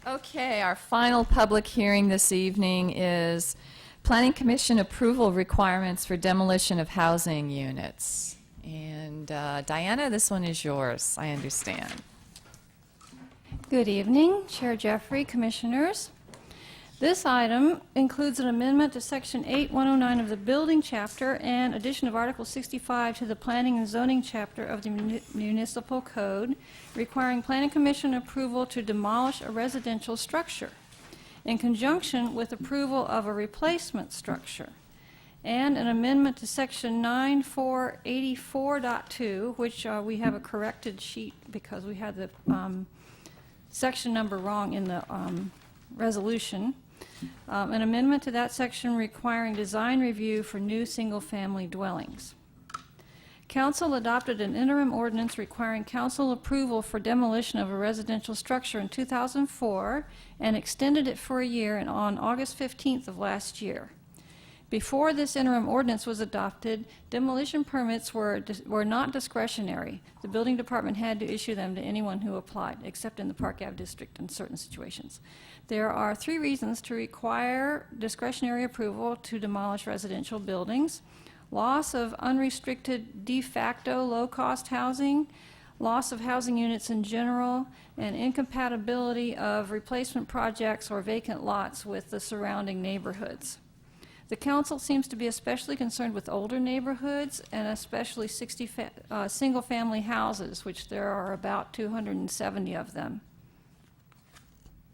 Okay, our final public hearing this evening is Planning Commission approval requirements for demolition of housing units. And Diana, this one is yours, I understand. Good evening, Chair Jeffrey, Commissioners. This item includes an amendment to Section 8109 of the Building Chapter and addition of Article 65 to the Planning and Zoning Chapter of the Municipal Code, requiring Planning Commission approval to demolish a residential structure in conjunction with approval of a replacement structure, and an amendment to Section 9484.2, which we have a corrected sheet because we had the section number wrong in the resolution. An amendment to that section requiring design review for new single-family dwellings. Council adopted an interim ordinance requiring council approval for demolition of a residential structure in 2004 and extended it for a year and on August 15th of last year. Before this interim ordinance was adopted, demolition permits were not discretionary. The building department had to issue them to anyone who applied, except in the Park Ave district in certain situations. There are 3 reasons to require discretionary approval to demolish residential buildings: loss of unrestricted de facto low-cost housing, loss of housing units in general, and incompatibility of replacement projects or vacant lots with the surrounding neighborhoods. The council seems to be especially concerned with older neighborhoods and especially single-family houses, which there are about 270 of them.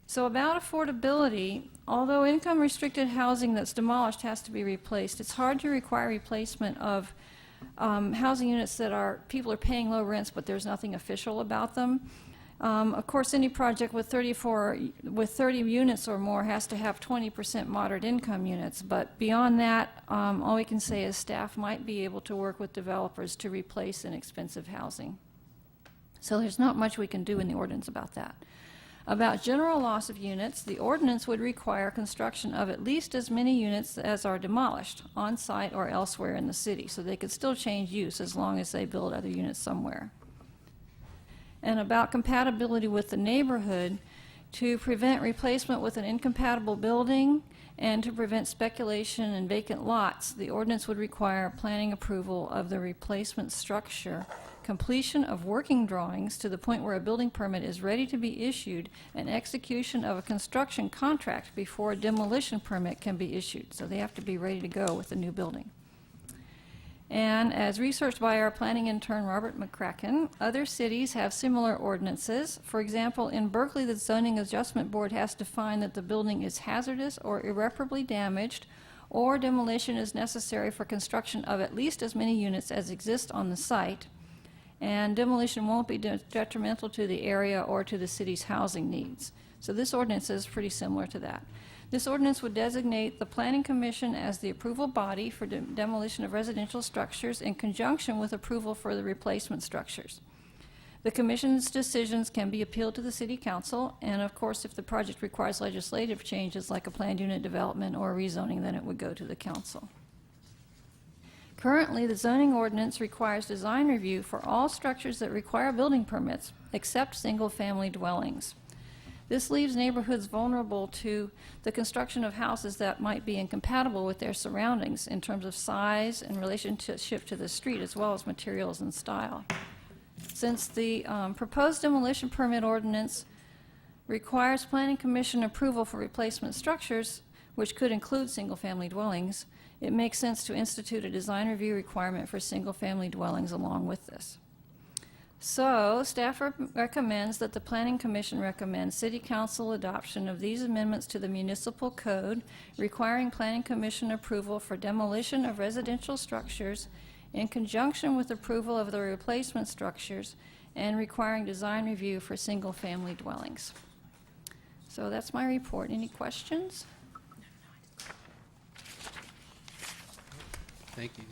So about affordability, although income-restricted housing that's demolished has to be replaced, it's hard to require replacement of housing units that people are paying low rents, but there's nothing official about them. Of course, any project with 30 units or more has to have 20% moderate income units, but beyond that, all we can say is staff might be able to work with developers to replace inexpensive housing. So there's not much we can do in the ordinance about that. About general loss of units, the ordinance would require construction of at least as many units as are demolished, on-site or elsewhere in the city, so they could still change use as long as they build other units somewhere. And about compatibility with the neighborhood, to prevent replacement with an incompatible building and to prevent speculation in vacant lots, the ordinance would require planning approval of the replacement structure, completion of working drawings to the point where a building permit is ready to be issued, and execution of a construction contract before a demolition permit can be issued. So they have to be ready to go with the new building. And as researched by our planning intern, Robert McCracken, other cities have similar ordinances. For example, in Berkeley, the Zoning Adjustment Board has defined that the building is hazardous or irreparably damaged, or demolition is necessary for construction of at least as many units as exist on the site, and demolition won't be detrimental to the area or to the city's housing needs. So this ordinance is pretty similar to that. This ordinance would designate the Planning Commission as the approval body for demolition of residential structures in conjunction with approval for the replacement structures. The Commission's decisions can be appealed to the City Council, and of course, if the project requires legislative changes like a planned unit development or rezoning, then it would go to the Council. Currently, the zoning ordinance requires design review for all structures that require building permits, except single-family dwellings. This leaves neighborhoods vulnerable to the construction of houses that might be incompatible with their surroundings in terms of size and relationship to the street, as well as materials and style. Since the proposed demolition permit ordinance requires Planning Commission approval for replacement structures, which could include single-family dwellings, it makes sense to institute a design review requirement for single-family dwellings along with this. So, staff recommends that the Planning Commission recommends City Council adoption of these amendments to the Municipal Code, requiring Planning Commission approval for demolition of residential structures in conjunction with approval of the replacement structures, and requiring design review for single-family dwellings. So that's my report. Any questions? Thank you.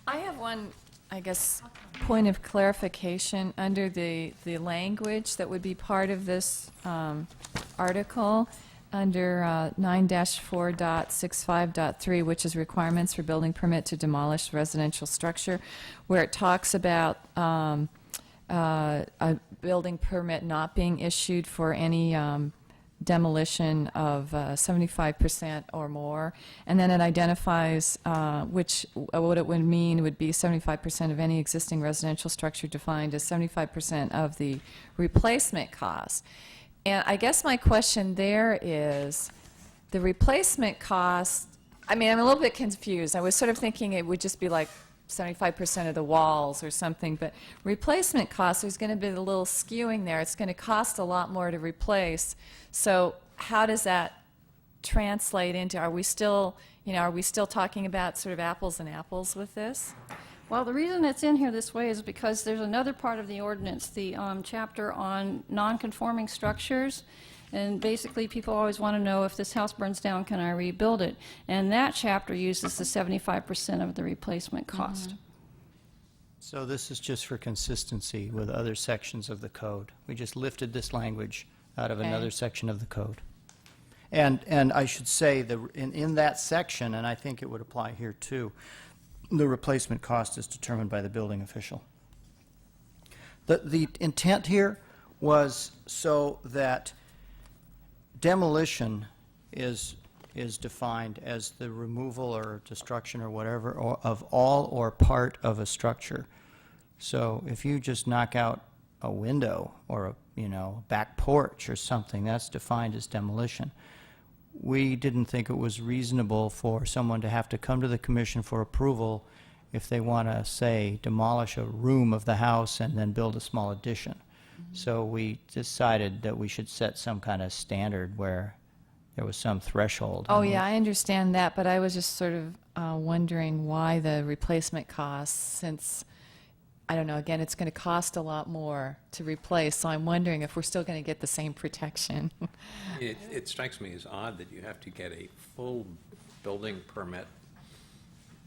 I have one, I guess, point of clarification under the language that would be part of this article under 9-4.65.3, which is requirements for building permit to demolish residential structure, where it talks about a building permit not being issued for any demolition of 75% or more, and then it identifies what it would mean would be 75% of any existing residential structure defined as 75% of the replacement cost. And I guess my question there is, the replacement cost, I mean, I'm a little bit confused. I was sort of thinking it would just be like 75% of the walls or something, but replacement cost, there's going to be a little skewing there. It's going to cost a lot more to replace. So how does that translate into, are we still talking about sort of apples and apples with this? Well, the reason it's in here this way is because there's another part of the ordinance, the chapter on non-conforming structures. And basically, people always want to know, if this house burns down, can I rebuild it? And that chapter uses the 75% of the replacement cost. So this is just for consistency with other sections of the code. We just lifted this language out of another section of the code. And I should say, in that section, and I think it would apply here too, the replacement cost is determined by the building official. The intent here was so that demolition is defined as the removal or destruction or whatever of all or part of a structure. So if you just knock out a window or a back porch or something, that's defined as demolition. We didn't think it was reasonable for someone to have to come to the commission for approval if they want to, say, demolish a room of the house and then build a small addition. So we decided that we should set some kind of standard where there was some threshold. Oh, yeah, I understand that, but I was just sort of wondering why the replacement costs, since, I don't know, again, it's going to cost a lot more to replace, so I'm wondering if we're still going to get the same protection. It strikes me as odd that you have to get a full building permit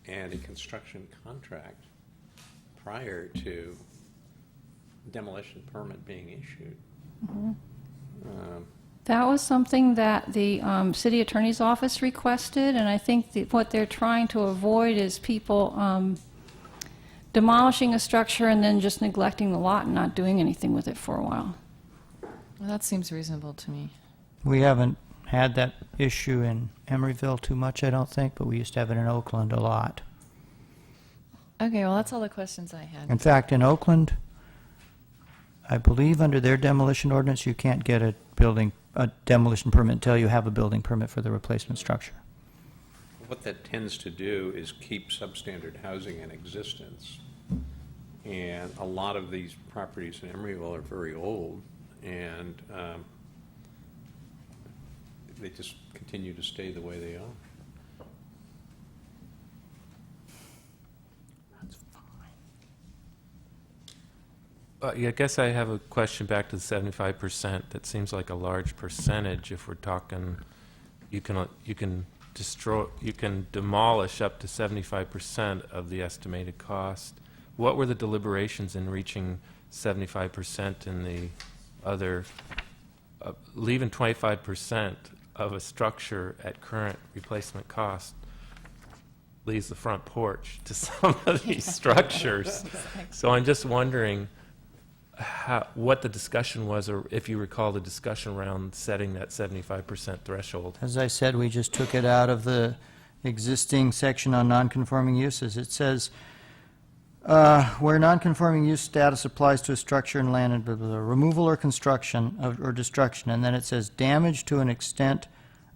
and a construction contract prior to demolition permit being issued. That was something that the city attorney's office requested, and I think what they're trying to avoid is people demolishing a structure and then just neglecting the lot and not doing anything with it for a while. Well, that seems reasonable to me. We haven't had that issue in Emeryville too much, I don't think, but we used to have it in Oakland a lot. Okay, well, that's all the questions I had. In fact, in Oakland, I believe under their demolition ordinance, you can't get a demolition permit until you have a building permit for the replacement structure. What that tends to do is keep substandard housing in existence. And a lot of these properties in Emeryville are very old, and they just continue to stay the way they are. Yeah, I guess I have a question back to the 75%. That seems like a large percentage. If we're talking, you can demolish up to 75% of the estimated cost. What were the deliberations in reaching 75% in the other, leaving 25% of a structure at current replacement cost leaves the front porch to some of these structures. So I'm just wondering what the discussion was, or if you recall the discussion around setting that 75% threshold. As I said, we just took it out of the existing section on nonconforming uses. It says, where nonconforming use status applies to a structure and land, and blah, blah, blah, removal or construction or destruction, and then it says damage to an extent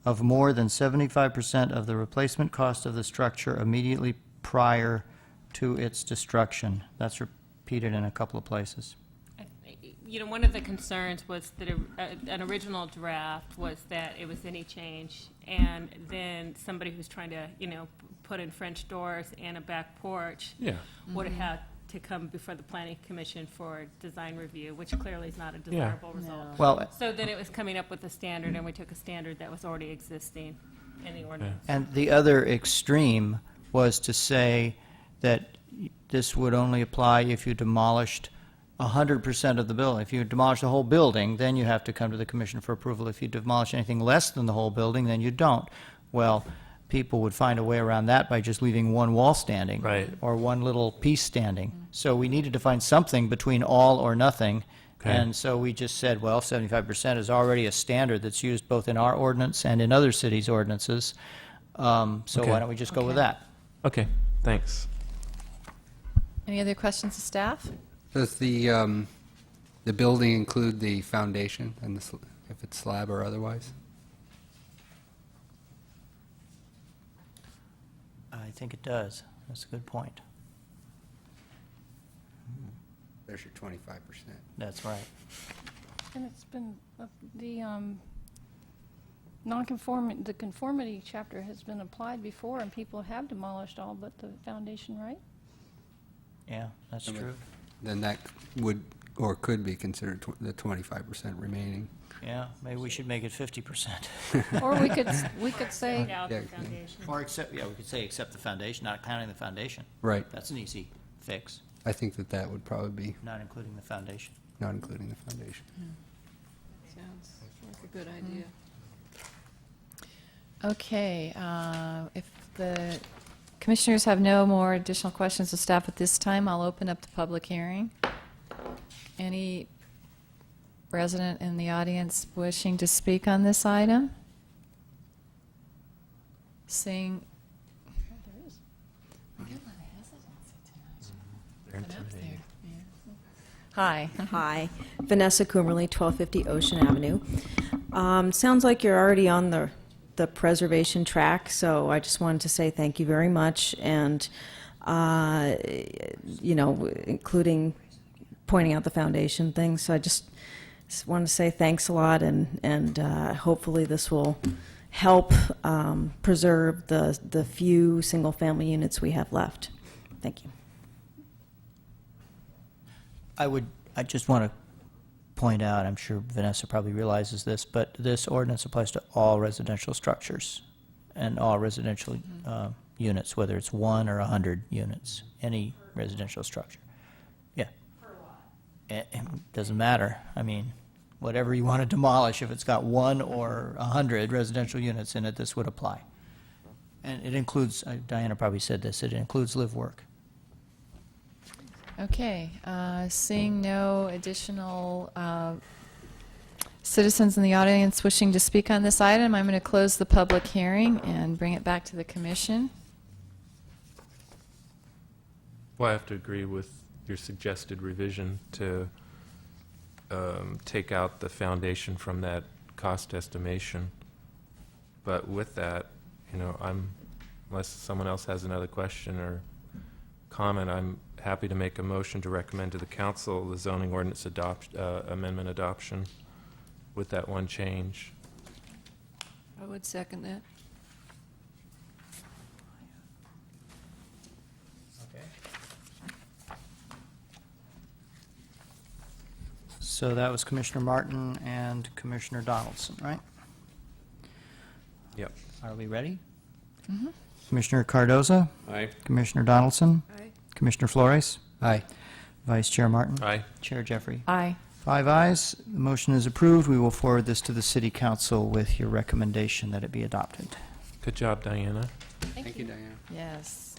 of more than 75% of the replacement cost of the structure immediately prior to its destruction. That's repeated in a couple of places. One of the concerns was that an original draft was that it was any change, and then somebody who's trying to, put in French doors and a back porch would have had to come before the Planning Commission for design review, which clearly is not a desirable result. Well, So then it was coming up with a standard, and we took a standard that was already existing in the ordinance. and the other extreme was to say that this would only apply if you demolished 100% of the building. If you demolish the whole building, then you have to come to the commission for approval. If you demolish anything less than the whole building, then you don't. Well, people would find a way around that by just leaving one wall standing. Right. Or one little piece standing. So we needed to find something between all or nothing, Okay. And so we just said, well, 75% is already a standard that's used both in our ordinance and in other cities' ordinances. So Okay. why don't we just go with Okay. that? Okay, thanks. Any other questions of staff? Does the building include the foundation and if it's slab or otherwise? I think it does. That's a good point. There's your 25%. That's right. And it's been, the the conformity chapter has been applied before, and people have demolished all but the foundation, right? Yeah, that's Okay. true. Then that would, or could be considered the 25% remaining. Yeah, maybe we should make it 50%. Or we could say, Without the Yeah. foundation. Or except, yeah, we could say except the foundation, not counting the foundation. Right. That's an easy fix, I think that would probably be not including the foundation. not including the foundation. Sounds like a good idea. Okay, if the commissioners have no more additional questions of staff at this time, I'll open up the public hearing. Any resident in the audience wishing to speak on this item? Seeing. They're intimidating. Hi. Hi, Vanessa Coomerly, 1250 Ocean Avenue. Sounds like you're already on the preservation track, so I just wanted to say thank you very much, and, including pointing out the foundation thing, so I just want to say thanks a lot, and hopefully this will help preserve the few single-family units we have left. Thank you. I just want to point out, I'm sure Vanessa probably realizes this, but this ordinance applies to all residential structures and all residential units, whether it's 1 or 100 units, any residential structure. Yeah. It doesn't matter. I mean, whatever you want to demolish, if it's got 1 or 100 residential units in it, this would apply. And it includes, Diana probably said this, it includes live work. Okay, seeing no additional citizens in the audience wishing to speak on this item, I'm going to close the public hearing and bring it back to the commission. Well, I have to agree with your suggested revision to take out the foundation from that cost estimation. But with that, unless someone else has another question or comment, I'm happy to make a motion to recommend to the council the zoning ordinance amendment adoption with that one change. I would second that. Okay. So that was Commissioner Martin and Commissioner Donaldson, right? Yep. Are we ready? Mm-hmm. Commissioner Cardoza? Aye. Commissioner Donaldson? Aye. Commissioner Flores? Aye. Vice Chair Martin? Aye. Chair Jeffrey? Aye. 5 ayes. The motion is approved. We will forward this to the City Council with your recommendation that it be adopted. Good job, Diana. Thank you, Diane. Yes.